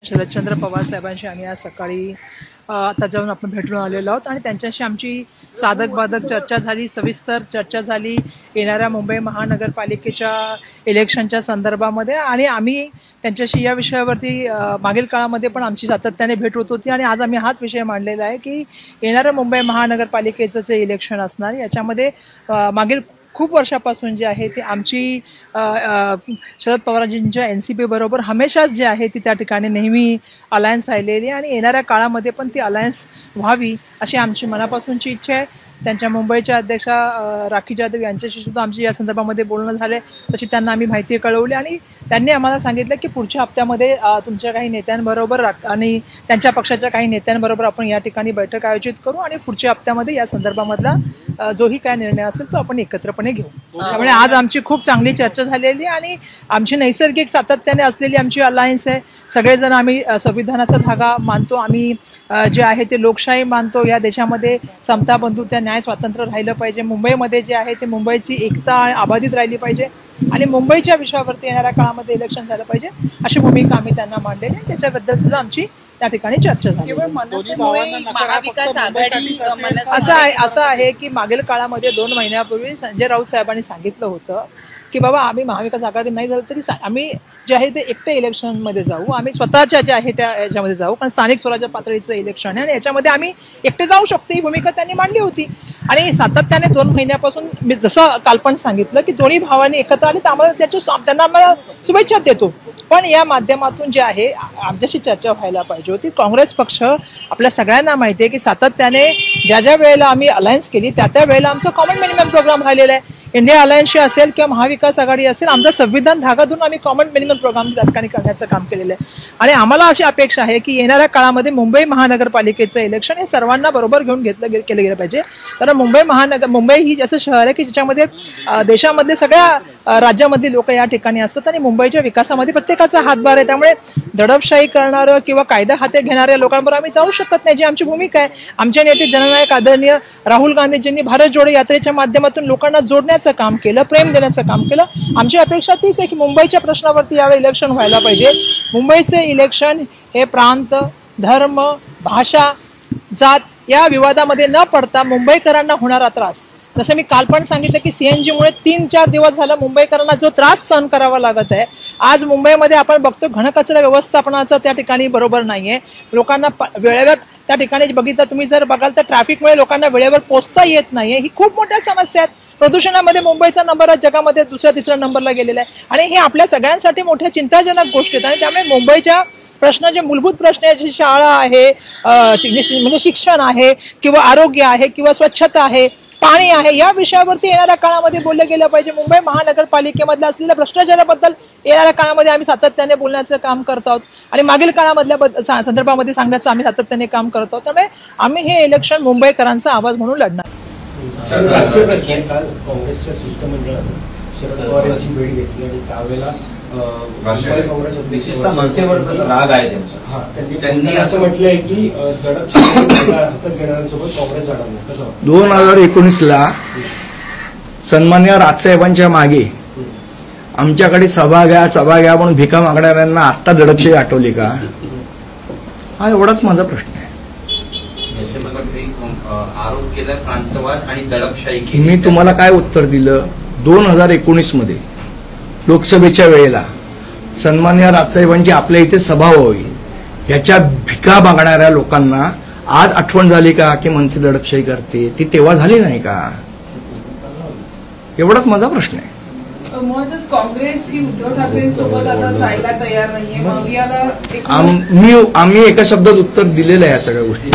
शरदचंद्र पवार साहेबांशी आम्ही आज सकाळी आता जाऊन आपण भेटून आलेलो आहोत आणि त्यांच्याशी आमची साधक बाधक चर्चा झाली, सविस्तर चर्चा झाली येणाऱ्या मुंबई महानगरपालिकेच्या इलेक्शनच्या संदर्भामध्ये आणि आम्ही त्यांच्याशी या विषयावरती मागील काळामध्ये पण आमची सातत्याने भेट होत होती आणि आज आम्ही हाच विषय मांडलेला आहे की येणाऱ्या मुंबई महानगरपालिकेचं जे इलेक्शन असणार याच्यामध्ये मागील खूप वर्षापासून जे आहे ते आमची शरद पवारांजींच्या NCP बरोबर हमेशाच जे आहे ती त्या ठिकाणी नेहमी अलायन्स राहिलेली आणि येणाऱ्या काळामध्ये पण ती अलायन्स व्हावी अशी आमची मनापासूनची इच्छा आहे। त्यांच्या मुंबईच्या अध्यक्षा राखी जाधव यांच्याशी सुद्धा आमची या संदर्भामध्ये बोलणं झाले, तशी त्यांना आम्ही माहिती कळवली आणि त्यांनी आम्हाला सांगितलं की पुढच्या हप्त्यामध्ये तुमच्या काही नेत्यांबरोबर आणि त्यांच्या पक्षाच्या काही नेत्यांबरोबर आपण या ठिकाणी बैठक आयोजित करू आणि पुढच्या हप्त्यामध्ये या संदर्भामधला जोही काय निर्णय असेल तो आपण एकत्रपणे घेऊ। त्यामुळे आज आमची खूप चांगली चर्चा झालेली आणि आमची नैसर्गिक सातत्याने असलेली आमची अलायन्स आहे। सगळेजण आम्ही संविधानाचा धागा मानतो, आम्ही जे आहे ते लोकशाही मानतो, या देशामध्ये समता बंधुता न्याय स्वातंत्र्य राहिलं पाहिजे, मुंबईमध्ये जे आहे ते मुंबईची एकता अबाधित राहिली पाहिजे आणि मुंबईच्या विषयावरती येणाऱ्या काळामध्ये इलेक्शन झालं पाहिजे अशी भूमिका आम्ही त्यांना मांडलेली आहे। त्याच्याबद्दल सुद्धा आमची त्या ठिकाणी चर्चा झाली। असं आहे की मागील काळामध्ये 2 महिन्यापूर्वी संजय राऊत साहेबांनी सांगितलं होतं की बाबा आम्ही महाविकास आघाडी नाही झालं तरी आम्ही जे आहे ते एकटे इलेक्शनमध्ये जाऊ, आम्ही स्वतःच्या जे आहे त्या याच्यामध्ये जाऊ, कारण स्थानिक स्वराज्य पातळीचं इलेक्शन आहे आणि याच्यामध्ये आम्ही एकटे जाऊ शकतो ही भूमिका त्यांनी मांडली होती। आणि सातत्याने 2 महिन्यापासून मी जसं काल पण सांगितलं की दोन्ही भावांनी एकत्र आले तर आम्हाला त्यांना आम्हाला शुभेच्छा देतो, पण या माध्यमातून जे आहे आमच्याशी चर्चा व्हायला पाहिजे होती। काँग्रेस पक्ष आपल्या सगळ्यांना माहिती आहे की सातत्याने ज्या वेळेला आम्ही अलायन्स केली त्या वेळेला आमचा कॉमन मिनिमम प्रोग्राम राहिलेला आहे। इंडिया अलायन्सची असेल किंवा महाविकास आघाडी असेल, आमचा संविधान धागा धरून आम्ही कॉमन मिनिमम प्रोग्राम त्या ठिकाणी करण्याचं काम केलेलं आहे आणि आम्हाला अशी अपेक्षा आहे की येणाऱ्या काळामध्ये मुंबई महानगरपालिकेचं इलेक्शन हे सर्वांना बरोबर घेऊन केलं गेलं पाहिजे, कारण मुंबई ही असं शहर आहे की ज्याच्यामध्ये देशामधले सगळ्या राज्यामधली लोक या ठिकाणी असतात आणि मुंबईच्या विकासामध्ये प्रत्येकाचा हातभार आहे। त्यामुळे दडपशाही करणारं किंवा कायदा हाती घेणाऱ्या लोकांबरोबर आम्ही जाऊ शकत नाही, जी आमची भूमिका आहे। आमचे नेते जननायक आदरणीय राहुल गांधीजींनी भारत जोडो यात्रेच्या माध्यमातून लोकांना जोडण्याचं काम केलं, प्रेम देण्याचं काम केलं। आमची अपेक्षा तीच आहे की मुंबईच्या प्रश्नावरती यावेळी इलेक्शन व्हायला पाहिजे। मुंबईचे इलेक्शन हे प्रांत, धर्म, भाषा, जात या विवादामध्ये न पडता मुंबईकरांना होणारा त्रास, जसं मी काल पण सांगितलं की CNG मुळे 3-4 दिवस झाला मुंबईकरांना जो त्रास सहन करावा लागत आहे, आज मुंबईमध्ये आपण बघतो घनकचरा व्यवस्थापनाचं त्या ठिकाणी बरोबर नाहीये, लोकांना वेळेवर त्या ठिकाणी बघितलं तुम्ही जर बघाल तर ट्रॅफिकमुळे लोकांना वेळेवर पोहोचता येत नाहीये, ही खूप मोठ्या समस्या आहेत। प्रदूषणामध्ये मुंबईचा नंबर आज जगामध्ये 2-3 नंबरला गेलेला आहे आणि हे आपल्या सगळ्यांसाठी मोठ्या चिंताजनक गोष्टी आहेत आणि त्यामुळे मुंबईच्या प्रश्न जे मूलभूत प्रश्न आहेत, शाळा आहे, म्हणजे शिक्षण आहे किंवा आरोग्य आहे किंवा स्वच्छता आहे, पाणी आहे, या विषयावरती येणाऱ्या काळामध्ये बोललं गेलं पाहिजे। मुंबई महानगरपालिकेमधल्या असलेल्या भ्रष्टाचाराबद्दल येणाऱ्या काळामध्ये आम्ही सातत्याने बोलण्याचं काम करत आहोत आणि मागील काळामधल्या संदर्भामध्ये सांगण्याचं आम्ही सातत्याने काम करत आहोत। त्यामुळे आम्ही हे इलेक्शन मुंबईकरांचा आवाज म्हणून लढणार। काँग्रेसच्या शिष्टमंडळाने शरद पवार यांची भेट घेतली आणि त्यावेळेला काँग्रेस विशेषतः मनसेवर राग आहे त्यांचा, त्यांनी असं म्हटलंय की दडपशाही हातात घेणाऱ्यांसोबत काँग्रेस जाणार नाही। कसं 2019ला सन्माननीय राजसाहेबांच्या मागे आमच्याकडे सभा घ्या म्हणून भिका मागणाऱ्यांना आत्ता दडपशाही आठवली का? हा एवढाच माझा प्रश्न आहे। आरोप केला प्रांतवाद आणि दडपशाही, मी तुम्हाला काय उत्तर दिलं? 2019 मध्ये लोकसभेच्या वेळेला सन्माननीय राजसाहेबांची आपल्या इथे सभा व्हावी, याच्या भिका मागणाऱ्या लोकांना आज आठवण झाली का की मनसे दडपशाही करते? ती तेव्हा झाली नाही का? एवढाच माझा प्रश्न आहे। मुळातच काँग्रेस ही उद्धव ठाकरेंसोबत आता जायला तयार नाहीये, आम्ही एका शब्दात उत्तर दिलेलं आहे या सगळ्या गोष्टी।